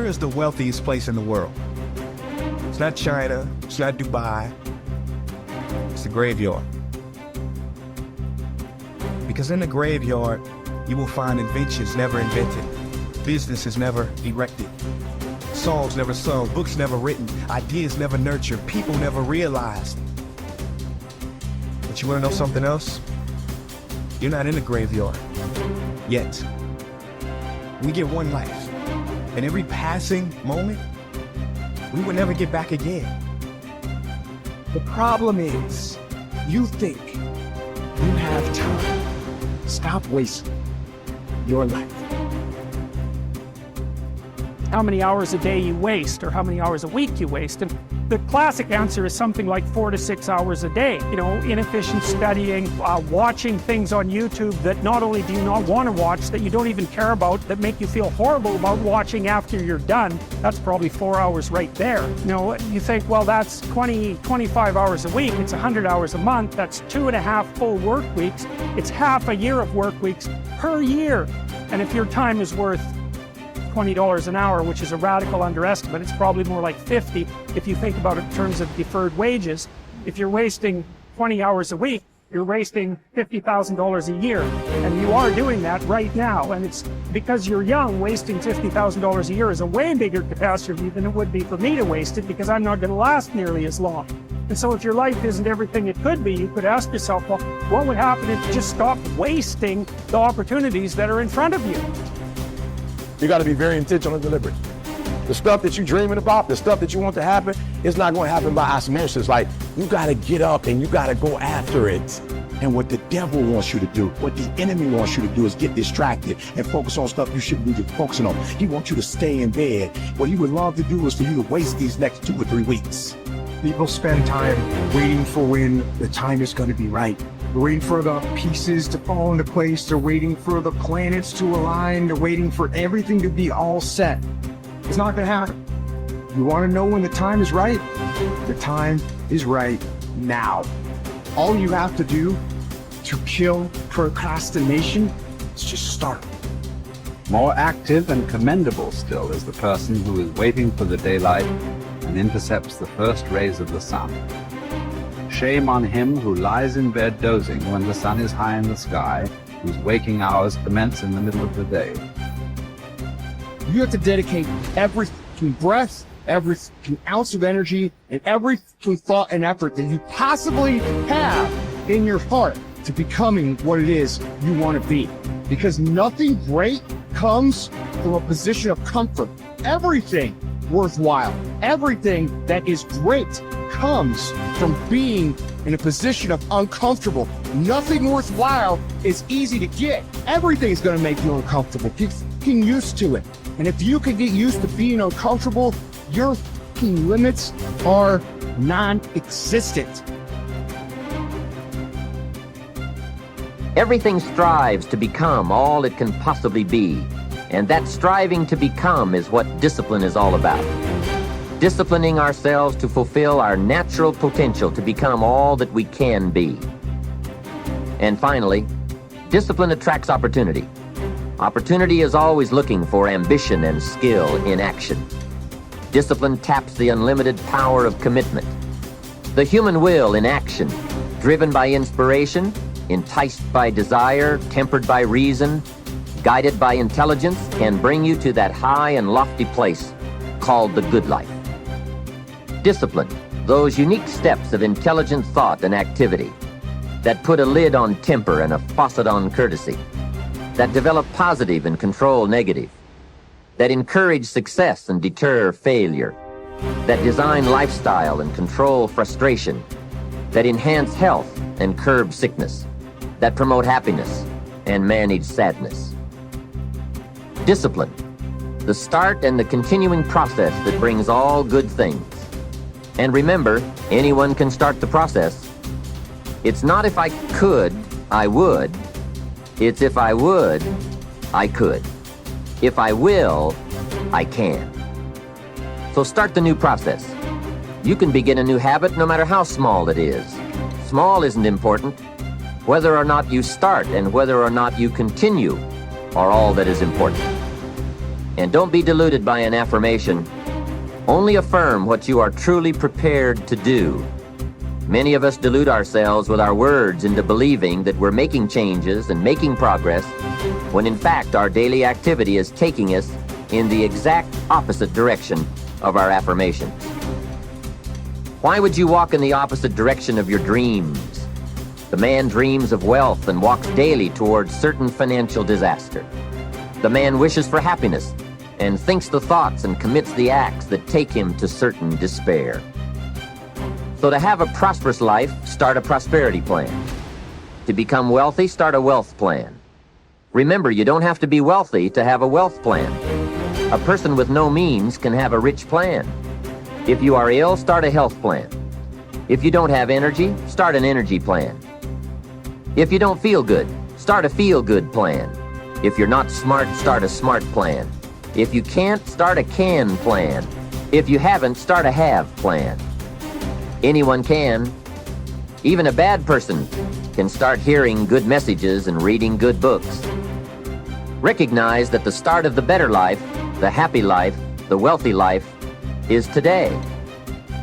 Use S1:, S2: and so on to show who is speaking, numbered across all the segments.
S1: is the wealthiest place in the world? It's not China, it's not Dubai, it's the graveyard. Because in the graveyard, you will find inventions never invented, businesses never erected, songs never sung, books never written, ideas never nurtured, people never realized. But you wanna know something else? You're not in the graveyard, yet. We get one life, and every passing moment, we will never get back again. The problem is, you think you have time. Stop wasting your life.
S2: How many hours a day you waste, or how many hours a week you waste. And the classic answer is something like 4 to 6 hours a day. You know, inefficient studying, watching things on YouTube that not only do you not want to watch, that you don't even care about, that make you feel horrible about watching after you're done. That's probably 4 hours right there. You know, you think, well, that's 25 hours a week. It's 100 hours a month. That's 2.5 full work weeks. It's half a year of work weeks per year. And if your time is worth $20 an hour, which is a radical underestimate, it's probably more like 50 if you think about it in terms of deferred wages. If you're wasting 20 hours a week, you're wasting $50,000 a year, and you are doing that right now. And it's because you're young, wasting $50,000 a year is a way bigger catastrophe than it would be for me to waste it, because I'm not going to last nearly as long. And so if your life isn't everything it could be, you could ask yourself, well, what would happen if you just stopped wasting the opportunities that are in front of you?
S3: You got to be very intentional and deliberate. The stuff that you're dreaming about, the stuff that you want to happen, it's not going to happen by osmosis. Like, you got to get up and you got to go after it. And what the devil wants you to do, what the enemy wants you to do, is get distracted and focus on stuff you shouldn't be focusing on. He wants you to stay in bed. What he would love to do is for you to waste these next 2 or 3 weeks.
S4: People spend time waiting for when the time is going to be right. They're waiting for the pieces to fall into place. They're waiting for the planets to align. They're waiting for everything to be all set. It's not going to happen. You want to know when the time is right? The time is right now. All you have to do to kill procrastination is just start.
S5: More active and commendable still is the person who is waiting for the daylight and intercepts the first rays of the sun. Shame on him who lies in bed dozing when the sun is high in the sky, whose waking hours commence in the middle of the day.
S4: You have to dedicate every breath, every ounce of energy, and every thought and effort that you possibly have in your heart to becoming what it is you want to be. Because nothing great comes from a position of comfort. Everything worthwhile, everything that is great comes from being in a position of uncomfortable. Nothing worthwhile is easy to get. Everything's going to make you uncomfortable. Get used to it. And if you can get used to being uncomfortable, your limits are non-existent.
S6: Everything strives to become all it can possibly be, and that striving to become is what discipline is all about. Disciplining ourselves to fulfill our natural potential to become all that we can be. And finally, discipline attracts opportunity. Opportunity is always looking for ambition and skill in action. Discipline taps the unlimited power of commitment. The human will in action, driven by inspiration, enticed by desire, tempered by reason, guided by intelligence, can bring you to that high and lofty place called the good life. Discipline, those unique steps of intelligent thought and activity that put a lid on temper and a faucet on courtesy, that develop positive and control negative, that encourage success and deter failure, that design lifestyle and control frustration, that enhance health and curb sickness, that promote happiness and manage sadness. Discipline, the start and the continuing process that brings all good things. And remember, anyone can start the process. It's not if I could, I would. It's if I would, I could. If I will, I can. So start the new process. You can begin a new habit no matter how small it is. Small isn't important. Whether or not you start and whether or not you continue are all that is important. And don't be deluded by an affirmation. Only affirm what you are truly prepared to do. Many of us delude ourselves with our words into believing that we're making changes and making progress, when in fact our daily activity is taking us in the exact opposite direction of our affirmations. Why would you walk in the opposite direction of your dreams? The man dreams of wealth and walks daily towards certain financial disaster. The man wishes for happiness and thinks the thoughts and commits the acts that take him to certain despair. So to have a prosperous life, start a prosperity plan. To become wealthy, start a wealth plan. Remember, you don't have to be wealthy to have a wealth plan. A person with no means can have a rich plan. If you are ill, start a health plan. If you don't have energy, start an energy plan. If you don't feel good, start a feel-good plan. If you're not smart, start a smart plan. If you can't, start a can plan. If you haven't, start a have plan. Anyone can. Even a bad person can start hearing good messages and reading good books. Recognize that the start of the better life, the happy life, the wealthy life, is today.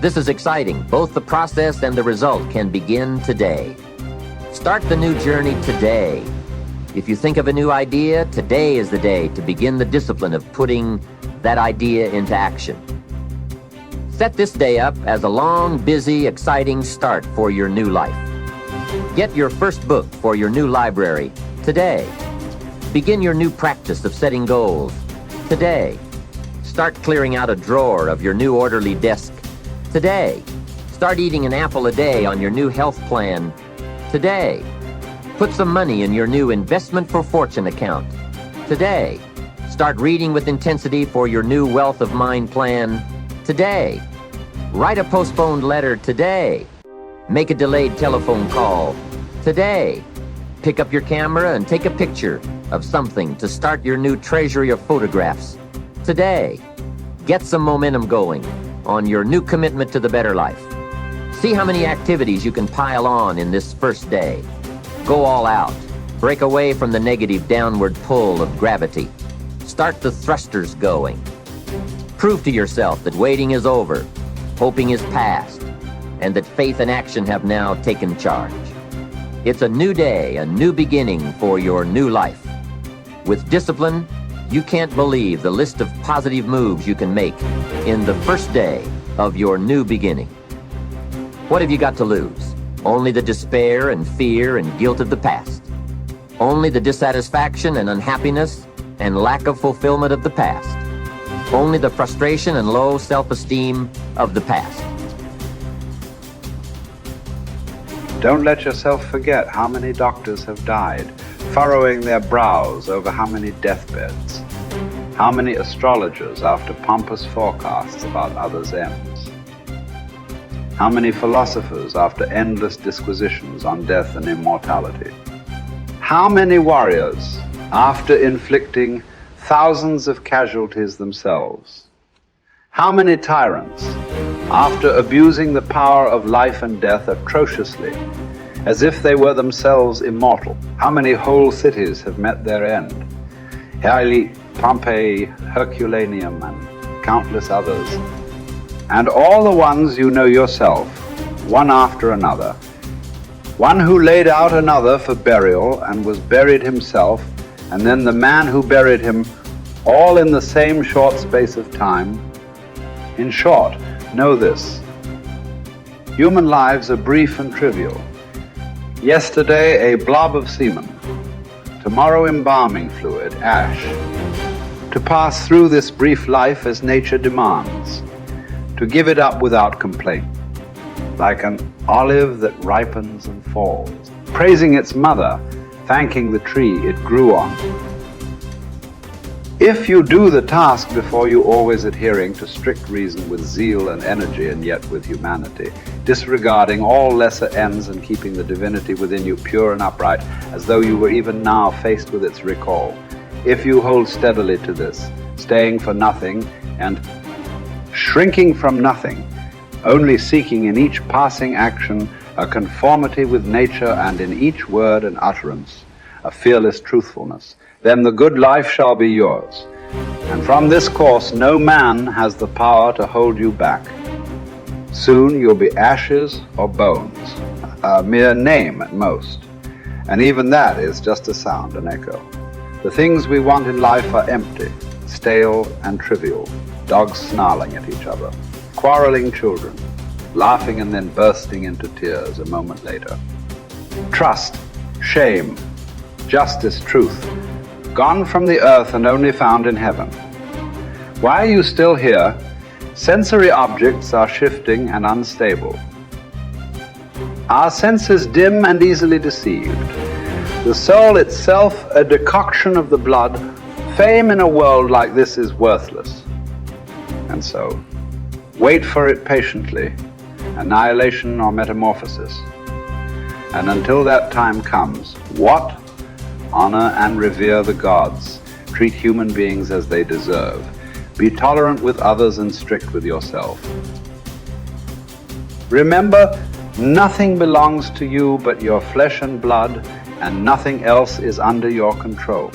S6: This is exciting. Both the process and the result can begin today. Start the new journey today. If you think of a new idea, today is the day to begin the discipline of putting that idea into action. Set this day up as a long, busy, exciting start for your new life. Get your first book for your new library today. Begin your new practice of setting goals today. Start clearing out a drawer of your new orderly desk today. Start eating an apple a day on your new health plan today. Put some money in your new investment for fortune account today. Start reading with intensity for your new wealth of mind plan today. Write a postponed letter today. Make a delayed telephone call today. Pick up your camera and take a picture of something to start your new treasury of photographs today. Get some momentum going on your new commitment to the better life. See how many activities you can pile on in this first day. Go all out. Break away from the negative downward pull of gravity. Start the thrusters going. Prove to yourself that waiting is over, hoping is past, and that faith and action have now taken charge. It's a new day, a new beginning for your new life. With discipline, you can't believe the list of positive moves you can make in the first day of your new beginning. What have you got to lose? Only the despair and fear and guilt of the past. Only the dissatisfaction and unhappiness and lack of fulfillment of the past. Only the frustration and low self-esteem of the past.
S5: Don't let yourself forget how many doctors have died, furrowing their brows over how many deathbeds, how many astrologers after pompous forecasts about others' ends, how many philosophers after endless disquisitions on death and immortality, how many warriors after inflicting thousands of casualties themselves, how many tyrants after abusing the power of life and death atrociously, as if they were themselves immortal. How many whole cities have met their end? Haile, Pompeii, Herculaneum, and countless others. And all the ones you know yourself, one after another. One who laid out another for burial and was buried himself, and then the man who buried him, all in the same short space of time. In short, know this: human lives are brief and trivial. Yesterday, a blob of semen. Tomorrow, embalming fluid, ash. To pass through this brief life as nature demands. To give it up without complaint. Like an olive that ripens and falls. Praising its mother, thanking the tree it grew on. If you do the task before you, always adhering to strict reason with zeal and energy, and yet with humanity, disregarding all lesser ends and keeping the divinity within you pure and upright, as though you were even now faced with its recall. If you hold steadily to this, staying for nothing and shrinking from nothing, only seeking in each passing action a conformity with nature, and in each word and utterance a fearless truthfulness, then the good life shall be yours. And from this course, no man has the power to hold you back. Soon you'll be ashes or bones, a mere name at most. And even that is just a sound, an echo. The things we want in life are empty, stale and trivial. Dogs snarling at each other, quarreling children, laughing and then bursting into tears a moment later. Trust, shame, justice, truth, gone from the earth and only found in heaven. Why are you still here? Sensory objects are shifting and unstable. Our senses dim and easily deceived. The soul itself a decoction of the blood. Fame in a world like this is worthless. And so, wait for it patiently, annihilation or metamorphosis. And until that time comes, what? Honor and revere the gods. Treat human beings as they deserve. Be tolerant with others and strict with yourself. Remember, nothing belongs to you but your flesh and blood, and nothing else is under your control.